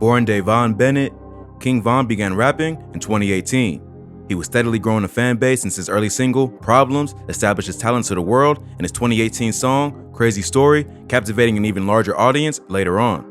Born Devon Bennett, King Von began rapping in 2018. He was steadily growing a fan base since his early single, Problems, established his talent to the world, and his 2018 song, Crazy Story, captivating an even larger audience later on.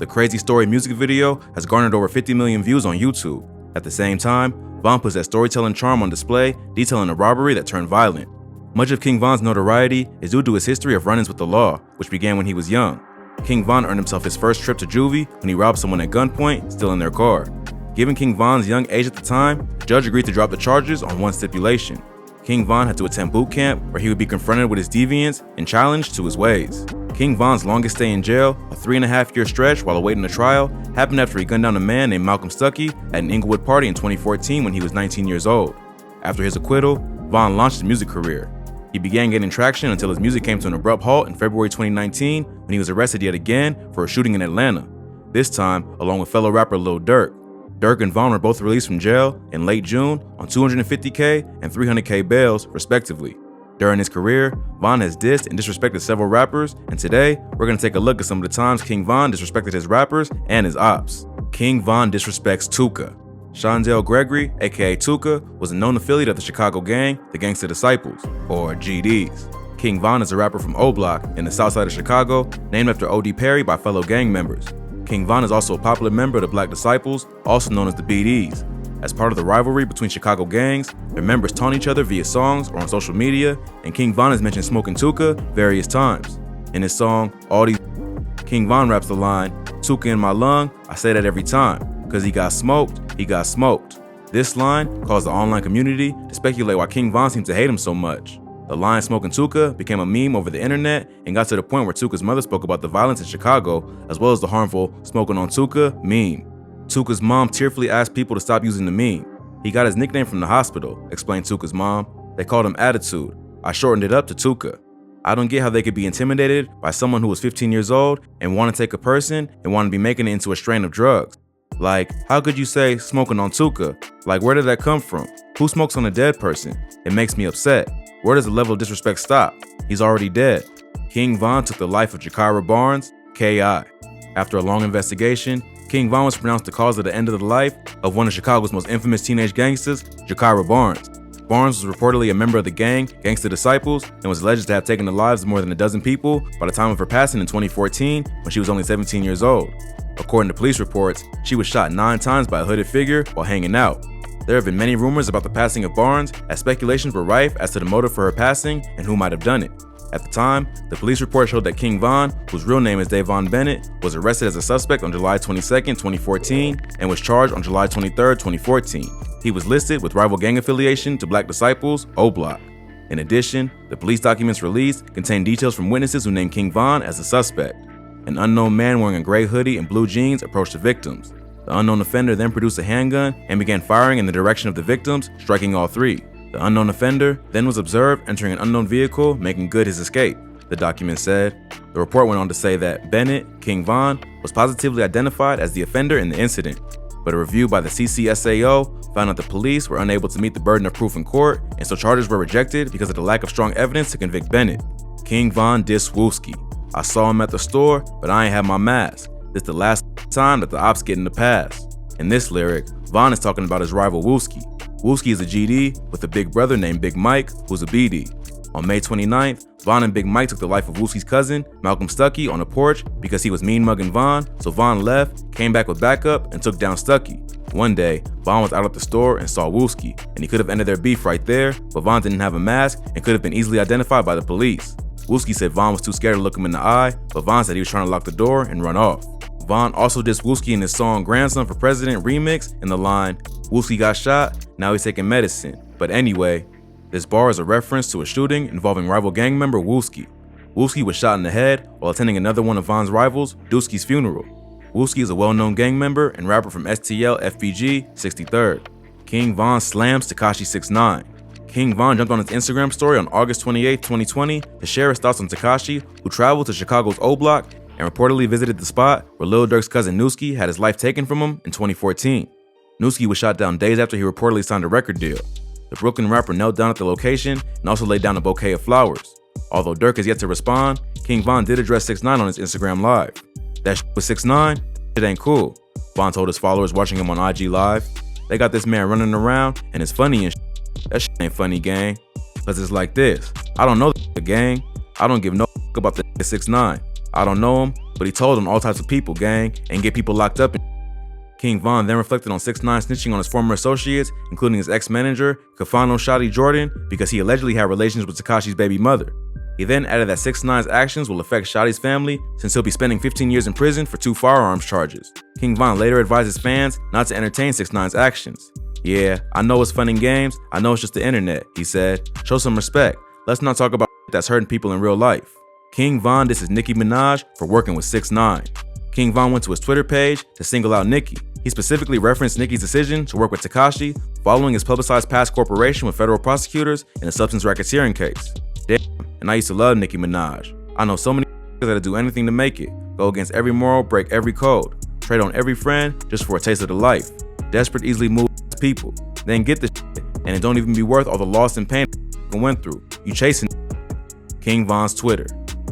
The Crazy Story music video has garnered over 50 million views on YouTube. At the same time, Von puts that storytelling charm on display, detailing a robbery that turned violent. Much of King Von's notoriety is due to his history of run-ins with the law, which began when he was young. King Von earned himself his first trip to juvie when he robbed someone at gunpoint, stealing their car. Given King Von's young age at the time, the judge agreed to drop the charges on one stipulation. King Von had to attend boot camp where he would be confronted with his deviance and challenged to his ways. King Von's longest stay in jail, a 3.5-year stretch while awaiting a trial, happened after he gunned down a man named Malcolm Stuckey at an Inglewood party in 2014 when he was 19 years old. After his acquittal, Von launched his music career. He began gaining traction until his music came to an abrupt halt in February 2019 when he was arrested yet again for a shooting in Atlanta, this time along with fellow rapper Lil Durk. Durk and Von were both released from jail in late June on $250K and $300K bails, respectively. During his career, Von has dissed and disrespected several rappers, and today, we're going to take a look at some of the times King Von disrespected his rappers and his ops. King Von disrespects Tuka. Shondell Gregory, aka Tuka, was a known affiliate of the Chicago gang, the Gangsta Disciples, or GDs. King Von is a rapper from O Block in the south side of Chicago, named after O.D. Perry by fellow gang members. King Von is also a popular member of the Black Disciples, also known as the BDs. As part of the rivalry between Chicago gangs, their members taunt each other via songs or on social media, and King Von has mentioned smoking Tuka various times. In his song, All These, King Von raps the line, "Tuka in my lung, I say that every time, cause he got smoked, he got smoked." This line caused the online community to speculate why King Von seemed to hate him so much. The line "Smoking Tuka" became a meme over the internet and got to the point where Tuka's mother spoke about the violence in Chicago, as well as the harmful "Smoking on Tuka" meme. Tuka's mom tearfully asked people to stop using the meme. He got his nickname from the hospital, explained Tuka's mom. They called him Attitude. I shortened it up to Tuka. I don't get how they could be intimidated by someone who was 15 years old and want to take a person and want to be making it into a strain of drugs. Like, how could you say smoking on Tuka? Like, where did that come from? Who smokes on a dead person? It makes me upset. Where does the level of disrespect stop? He's already dead. King Von took the life of Jakira Barnes, K.I. After a long investigation, King Von was pronounced the cause of the end of the life of one of Chicago's most infamous teenage gangsters, Jakira Barnes. Barnes was reportedly a member of the gang, Gangsta Disciples, and was alleged to have taken the lives of more than a dozen people by the time of her passing in 2014 when she was only 17 years old. According to police reports, she was shot 9 times by a hooded figure while hanging out. There have been many rumors about the passing of Barnes, as speculations were rife as to the motive for her passing and who might have done it. At the time, the police report showed that King Von, whose real name is Devon Bennett, was arrested as a suspect on July 22, 2014, and was charged on July 23, 2014. He was listed with rival gang affiliation to Black Disciples, O Block. In addition, the police documents released contain details from witnesses who named King Von as the suspect. An unknown man wearing a gray hoodie and blue jeans approached the victims. The unknown offender then produced a handgun and began firing in the direction of the victims, striking all 3. The unknown offender then was observed entering an unknown vehicle, making good his escape, the document said. The report went on to say that Bennett, King Von, was positively identified as the offender in the incident, but a review by the CCSAO found that the police were unable to meet the burden of proof in court, and so charges were rejected because of the lack of strong evidence to convict Bennett. King Von dissed Wooski. I saw him at the store, but I ain't have my mask. This the last time that the ops get in the pass. In this lyric, Von is talking about his rival Wooski. Wooski is a GD with a big brother named Big Mike, who's a BD. On May 29th, Von and Big Mike took the life of Wooski's cousin, Malcolm Stuckey, on a porch because he was mean-mugging Von, so Von left, came back with backup, and took down Stuckey. One day, Von was out at the store and saw Wooski, and he could have ended their beef right there, but Von didn't have a mask and could have been easily identified by the police. Wooski said Von was too scared to look him in the eye, but Von said he was trying to lock the door and run off. Von also dissed Wooski in his song Grandson for President remix in the line, "Wooski got shot, now he's taking medicine." But anyway, this bar is a reference to a shooting involving rival gang member Wooski. Wooski was shot in the head while attending another one of Von's rivals, Dooski's funeral. Wooski is a well-known gang member and rapper from STL FBG 63rd. King Von slams Tekashi 6ix9ine. King Von jumped on his Instagram story on August 28, 2020 to share his thoughts on Tekashi, who traveled to Chicago's O Block and reportedly visited the spot where Lil Durk's cousin Nooski had his life taken from him in 2014. Nooski was shot down days after he reportedly signed a record deal. The Brooklyn rapper knelt down at the location and also laid down a bouquet of flowers. Although Durk has yet to respond, King Von did address 6ix9ine on his Instagram Live. That with 6ix9ine, it ain't cool. Von told his followers watching him on IG Live. They got this man running around and it's funny and that shit ain't funny, gang. Cause it's like this. I don't know the gang. I don't give no about the 6ix9ine. I don't know him, but he told on all types of people, gang, and get people locked up. King Von then reflected on 6ix9ine snitching on his former associates, including his ex-manager, Kafano Shotty Jordan, because he allegedly had relations with Tekashi's baby mother. He then added that 6ix9ine's actions will affect Shotty's family since he'll be spending 15 years in prison for 2 firearms charges. King Von later advised his fans not to entertain 6ix9ine's actions. Yeah, I know it's fun and games, I know it's just the internet, he said. Show some respect. Let's not talk about that's hurting people in real life. King Von disses Nicki Minaj for working with 6ix9ine. King Von went to his Twitter page to single out Nicki. He specifically referenced Nicki's decision to work with Tekashi following his publicized past cooperation with federal prosecutors in a substance racketeering case. Damn, and I used to love Nicki Minaj. I know so many that'll do anything to make it, go against every moral, break every code, trade on every friend just for a taste of the life. Desperate, easily moved people. Then get the shit, and it don't even be worth all the loss and pain went through. You chasing. King Von's Twitter.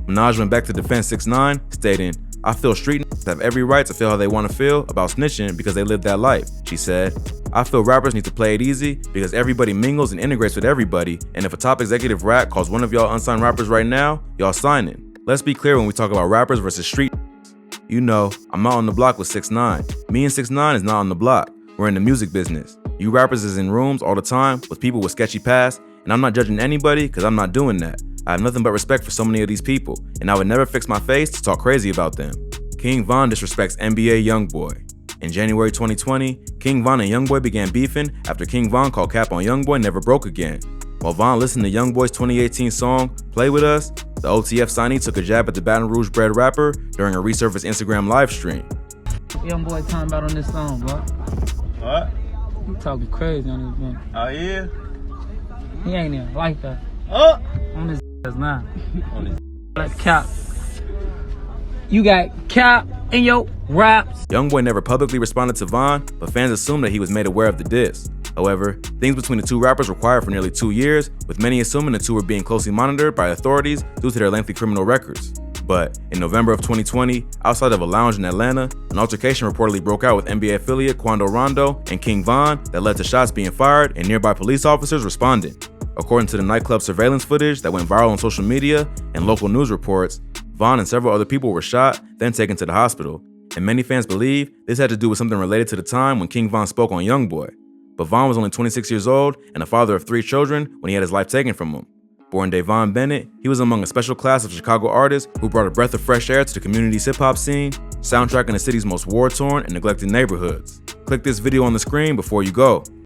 Minaj went back to defend 6ix9ine, stating, I feel street niggas have every right to feel how they want to feel about snitching because they live that life, she said. I feel rappers need to play it easy because everybody mingles and integrates with everybody, and if a top executive rat calls one of y'all unsigned rappers right now, y'all signing. Let's be clear when we talk about rappers versus street niggas. You know, I'm not on the block with 6ix9ine. Me and 6ix9ine is not on the block. We're in the music business. You rappers is in rooms all the time with people with sketchy past, and I'm not judging anybody because I'm not doing that. I have nothing but respect for so many of these people, and I would never fix my face to talk crazy about them. King Von disrespects NBA YoungBoy. In January 2020, King Von and YoungBoy began beefing after King Von called cap on YoungBoy Never Broke Again. While Von listened to YoungBoy's 2018 song, Play With Us, the OTF signee took a jab at the Baton Rouge bred rapper during a resurfaced Instagram live stream. YoungBoy talking about on this song, bro. What? You talking crazy on this man. Oh, yeah? He ain't even like that. Oh! On this now. On this. Like cap. You got cap in your raps. YoungBoy never publicly responded to Von, but fans assumed that he was made aware of the diss. However, things between the two rappers were quiet for nearly 2 years, with many assuming the two were being closely monitored by authorities due to their lengthy criminal records. But in November of 2020, outside of a lounge in Atlanta, an altercation reportedly broke out with NBA affiliate Quando Rondo and King Von that led to shots being fired and nearby police officers responding. According to the nightclub surveillance footage that went viral on social media and local news reports, Von and several other people were shot, then taken to the hospital, and many fans believe this had to do with something related to the time when King Von spoke on YoungBoy. But Von was only 26 years old and a father of 3 children when he had his life taken from him. Born Davon Bennett, he was among a special class of Chicago artists who brought a breath of fresh air to the community's hip-hop scene, soundtracking the city's most war-torn and neglected neighborhoods. Click this video on the screen before you go.